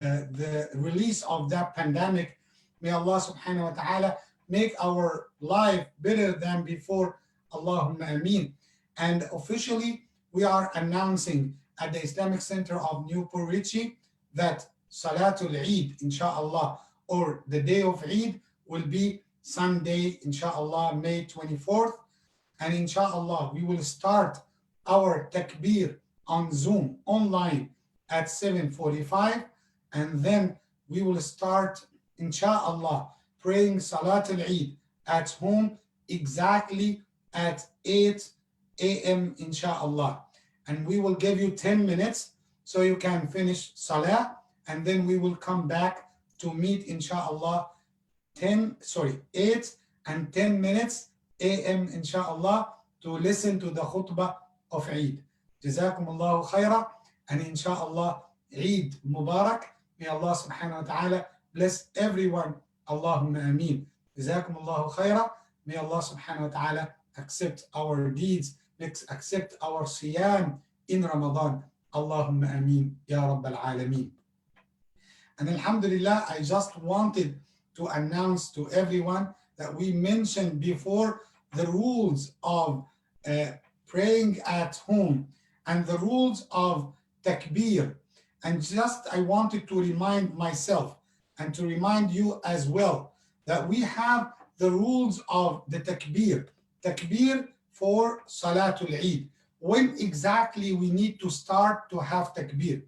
the release of that pandemic. May Allah subhanahu wa ta'ala make our life better than before. Allahumma ameen. And officially, we are announcing at the Islamic Center of Newport Richey that Salatul Eid, inshallah, or the day of Eid will be Sunday, inshallah, May 24th. And inshallah, we will start our takbir on Zoom online at 7:45, and then we will start, inshallah, praying Salat al-Eid at home exactly at 8 a.m. inshallah. And we will give you 10 minutes so you can finish Salah, and then we will come back to meet inshallah 8 and 10 minutes a.m. inshallah to listen to the khutbah of Eid. Jazakum Allahu khaira, and inshallah Eid Mubarak. May Allah subhanahu wa ta'ala bless everyone. Allahumma ameen. Jazakum Allahu khaira. May Allah subhanahu wa ta'ala accept our deeds, accept our siyam in Ramadan. Allahumma ameen. Ya Rabbal Alameen. And alhamdulillah, I just wanted to announce to everyone that we mentioned before the rules of praying at home and the rules of takbir. And just I wanted to remind myself and to remind you as well that we have the rules of the takbir. Takbir for Salatul Eid. When exactly we need to start to have takbir.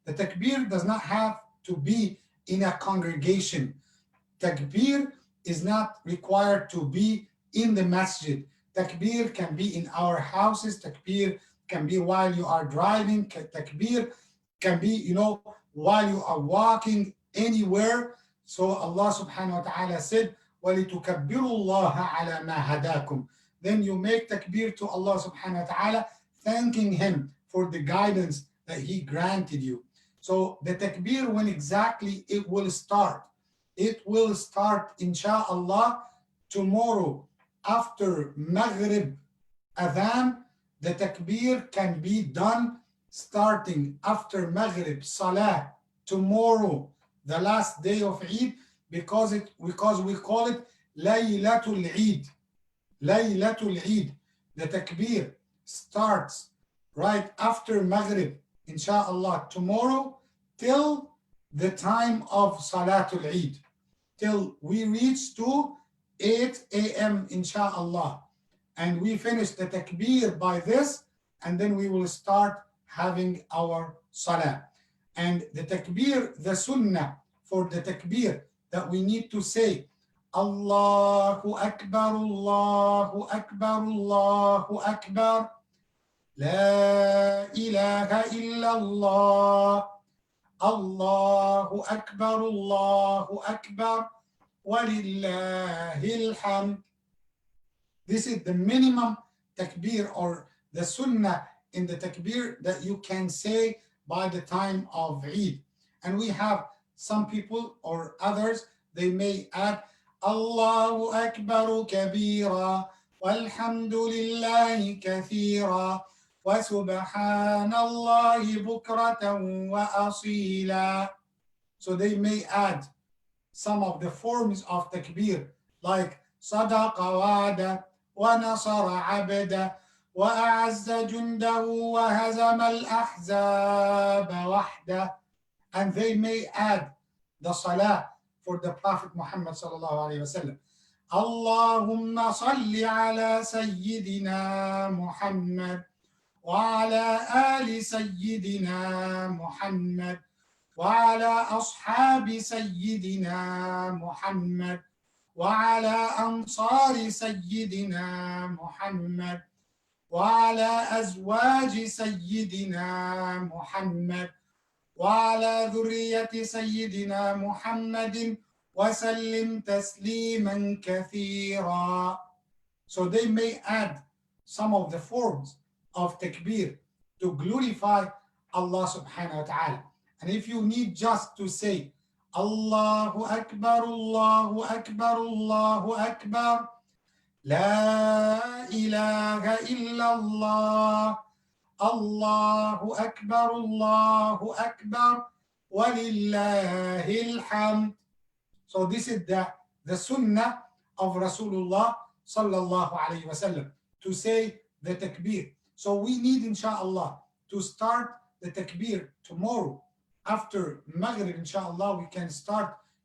The takbir does not have to be in a congregation. Takbir is not required to be in the masjid. Takbir can be in our houses. Takbir can be while you are driving. Takbir can be, while you are walking anywhere. So Allah subhanahu wa ta'ala said, وَلِتُكَبِّرُوا اللَّهَ عَلَى مَا هَدَاكُمْ. Then you make takbir to Allah subhanahu wa ta'ala, thanking Him for the guidance that He granted you. So the takbir, when exactly it will start? It will start, insha'Allah, tomorrow after Maghrib Adhan. The takbir can be done starting after Maghrib Salah tomorrow, the last day of Eid, because we call it Laylatul Eid. Laylatul Eid. The takbir starts right after Maghrib, inshallah, tomorrow till the time of Salatul Eid, till we reach to 8 a.m. inshallah. And we finish the takbir by this, and then we will start having our salah. And the takbir, the sunnah for the takbir that we need to say, Allahu Akbar, Allahu Akbar, Allahu Akbar, La ilaha illallah, Allahu Akbar, Allahu Akbar, Walillahil hamd. This is the minimum takbir or the sunnah in the takbir that you can say by the time of Eid. And we have some people or others, they may add Allahu Akbar kabira walhamdulillahi kathira wa subhanallahi bukratan wa asila. So they may add some of the forms of takbir like صدق وعده ونصر عبده وأعز جنده وهزم الأحزاب وحده. And they may add the salah for the Prophet Muhammad sallallahu alayhi wa sallam. اللهم صل على سيدنا محمد وعلى آل سيدنا محمد وعلى أصحاب سيدنا محمد وعلى أنصار سيدنا محمد وعلى أزواج سيدنا محمد وعلى ذرية سيدنا محمد وسلم تسليما كثيرا. So they may add some of the forms of takbir to glorify Allah subhanahu wa ta'ala. And if you need just to say Allahu Akbar, Allahu Akbar, Allahu Akbar, La ilaha illallah, Allahu Akbar, Allahu Akbar, وَلِلَّهِ الْحَمْدِ. So this is the sunnah of Rasulullah sallallahu alayhi wasallam, to say the takbir. So we need, inshallah, to start the takbir tomorrow after Maghrib, inshallah.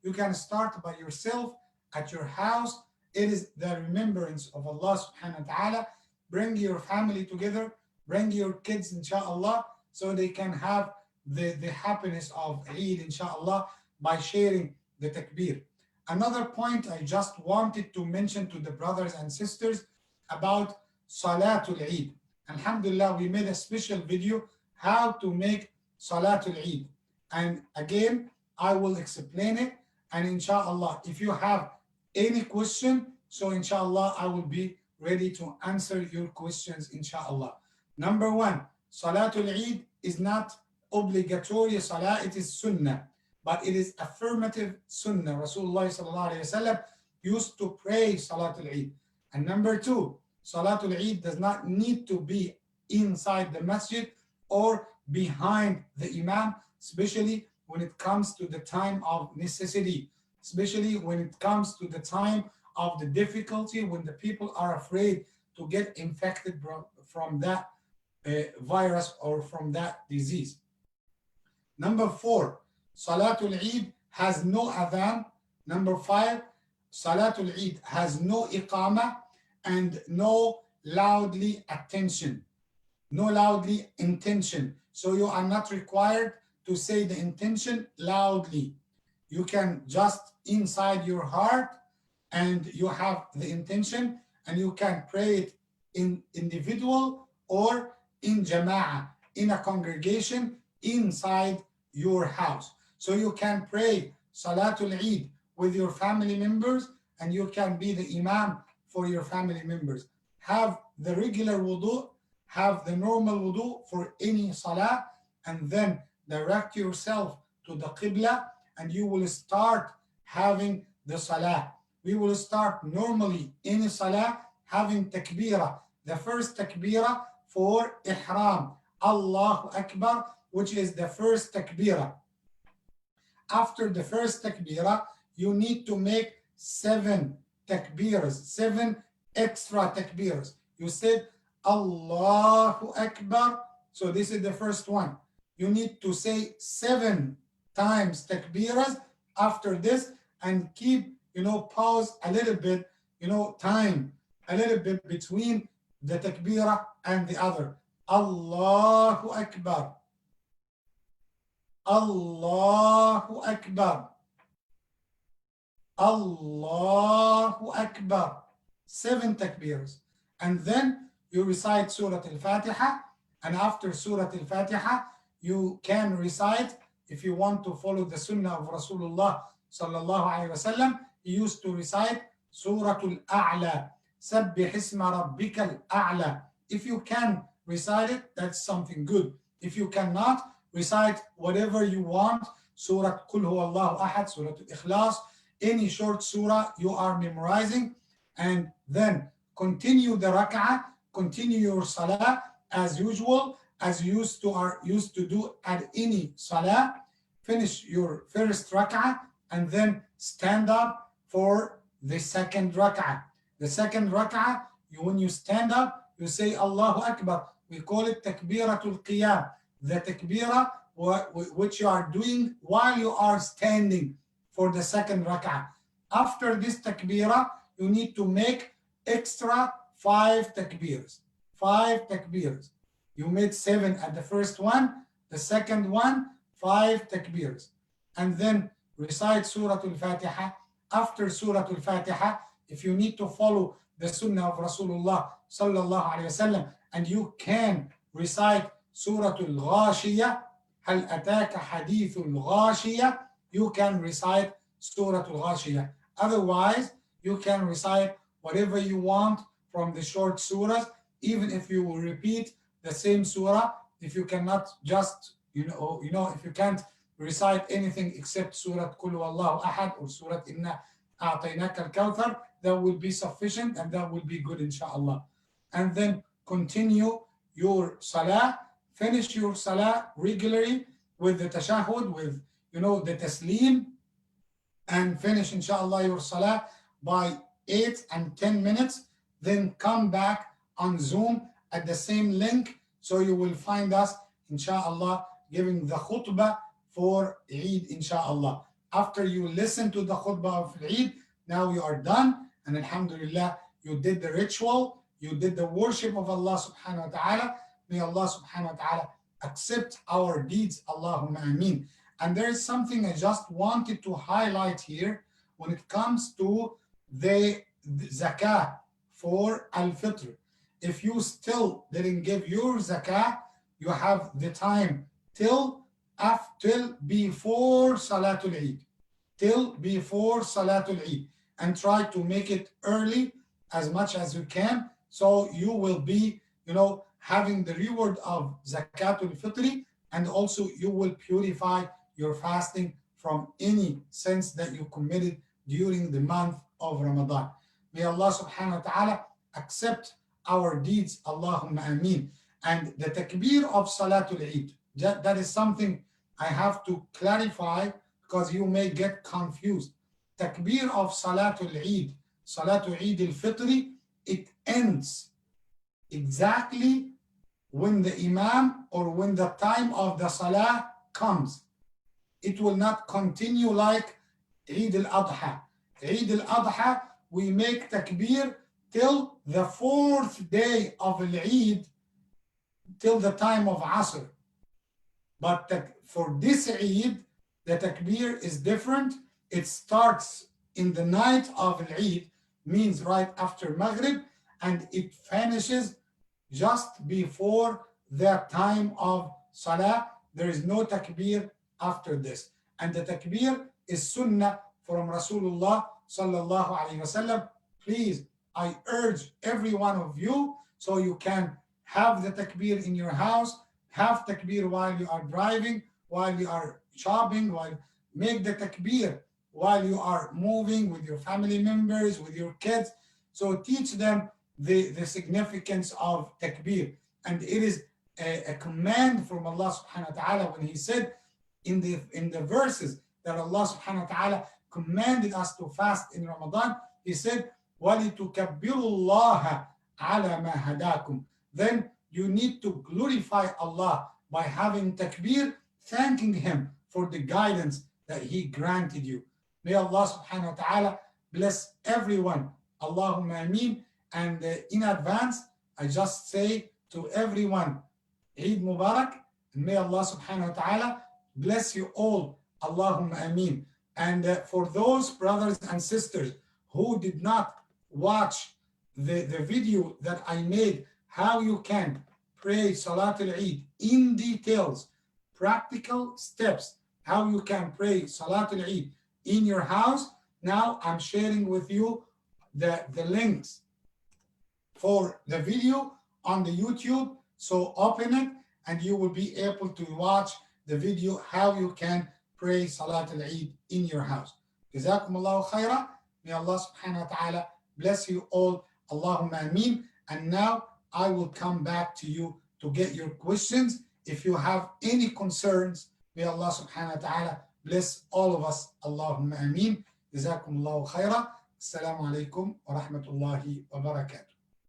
You can start by yourself at your house. It is the remembrance of Allah subhanahu wa ta'ala. Bring your family together, bring your kids, inshallah, so they can have the happiness of Eid, inshallah, by sharing the takbir. Another point I just wanted to mention to the brothers and sisters about Salatul Eid. Alhamdulillah, we made a special video how to make Salatul Eid. And again, I will explain it. And inshallah, if you have any question, so inshallah, I will be ready to answer your questions, inshallah. Number one, Salatul Eid is not obligatory salah, it is sunnah, but it is affirmative sunnah. Rasulullah sallallahu alayhi wasallam used to pray Salatul Eid. And number two, Salatul Eid does not need to be inside the masjid or behind the Imam, especially when it comes to the time of necessity, especially when it comes to the time of the difficulty, when the people are afraid to get infected from that virus or from that disease. Number four, Salatul Eid has no adhan. Number five, Salatul Eid has no iqamah and no loudly attention, no loudly intention. So you are not required to say the intention loudly. You can just inside your heart and you have the intention, and you can pray it in individual or in jama'ah, in a congregation inside your house. So you can pray Salatul Eid with your family members, and you can be the Imam for your family members. Have the regular wudu, have the normal wudu for any salah, and then direct yourself to the Qibla, and you will start having the salah. We will start normally in salah having takbirah. The first takbirah for ihram, Allahu Akbar, which is the first takbirah. After the first takbirah, you need to make 7 takbiras, 7 extra takbiras. You said Allahu Akbar, so this is the first one. You need to say 7 times takbiras after this, and keep, pause a little bit, time a little bit between the takbirah and the other. Allahu Akbar, Allahu Akbar, Allahu Akbar. 7 takbirs. And then you recite Surah Al-Fatiha, and after Surah Al-Fatiha, you can recite, if you want to follow the sunnah of Rasulullah sallallahu alayhi wasallam, he used to recite Surah Al-A'la, Sabbih Isma Rabbika Al-A'la. If you can recite it, that's something good. If you cannot, recite whatever you want, Surah Qul Huwa Allahu Ahad, Surah Al-Ikhlas, any short surah you are memorizing, and then continue the rak'ah, continue your salah as usual, as you used to do at any salah. Finish your first rak'ah and then stand up for the second rak'ah. The second rak'ah, when you stand up, you say Allahu Akbar. We call it takbiratul qiyam, the takbirah which you are doing while you are standing for the second rak'ah. After this takbirah, you need to make extra 5 takbirs. 5 takbirs. You made 7 at the first one, the second one, 5 takbirs. And then recite Surah Al-Fatiha. After Surah Al-Fatiha, if you need to follow the sunnah of Rasulullah sallallahu alayhi wasallam, and you can recite Surah Al-Ghashiyah, Hal Ataka Hadithul Ghashiyah, you can recite Surah Al-Ghashiyah. Otherwise, you can recite whatever you want from the short surahs, even if you will repeat the same surah. If you cannot just, if you can't recite anything except Surah Qul Huwallahu Ahad or Surah Inna A'tainaka Al-Kawthar, that will be sufficient and that will be good, inshallah. And then continue your salah, finish your salah regularly with the tashahhud, with the taslim and finish inshallah your salah by 8 and 10 minutes, then come back on Zoom at the same link, so you will find us inshallah giving the khutbah for Eid inshallah. After you listen to the khutbah of Eid, now you are done, and alhamdulillah, you did the ritual, you did the worship of Allah subhanahu wa ta'ala. May Allah subhanahu wa ta'ala accept our deeds, Allahumma ameen. And there is something I just wanted to highlight here when it comes to the zakah for al-fitr. If you still didn't give your zakah, you have the time till before Salatul Eid. Till before Salatul Eid. And try to make it early as much as you can, so you will be, having the reward of Zakatul Fitri, and also you will purify your fasting from any sins that you committed during the month of Ramadan. May Allah subhanahu wa ta'ala accept our deeds, Allahumma ameen. And the takbir of Salatul Eid, that is something I have to clarify because you may get confused. Takbir of Salatul Eid, Salatul Eid al-Fitri, it ends exactly when the Imam or when the time of the Salah comes. It will not continue like Eid al-Adha. Eid al-Adha, we make takbir till the 4th day of al-Eid, till the time of Asr. But for this Eid, the takbir is different. It starts in the night of al-Eid, means right after Maghrib, and it finishes just before the time of Salah. There is no takbir after this. And the takbir is sunnah from Rasulullah sallallahu alaihi wasallam. Please, I urge every one of you, so you can have the takbir in your house, have takbir while you are driving, while you are shopping, make the takbir while you are moving with your family members, with your kids. So teach them the significance of takbir. And it is a command from Allah subhanahu wa ta'ala when he said in the verses that Allah subhanahu wa ta'ala commanded us to fast in Ramadan, he said, وَلِتُكَبِّرُوا اللَّهَ عَلَى مَا هَدَاكُمْ. Then you need to glorify Allah by having takbir, thanking him for the guidance that he granted you. May Allah subhanahu wa ta'ala bless everyone. Allahumma ameen. And in advance, I just say to everyone, Eid Mubarak, and may Allah subhanahu wa ta'ala bless you all. Allahumma ameen. And for those brothers and sisters who did not watch the video that I made, how you can pray Salatul Eid in details, practical steps, how you can pray Salatul Eid in your house. Now I'm sharing with you the links for the video on the YouTube. So open it and you will be able to watch the video how you can pray Salatul Eid in your house. Jazakumullahu khaira. May Allah subhanahu wa ta'ala bless you all. Allahumma ameen. And now I will come back to you to get your questions. If you have any concerns, may Allah subhanahu wa ta'ala bless all of us. Allahumma ameen. Jazakumullahu khaira. Assalamu alaikum wa rahmatullahi wa barakatuh.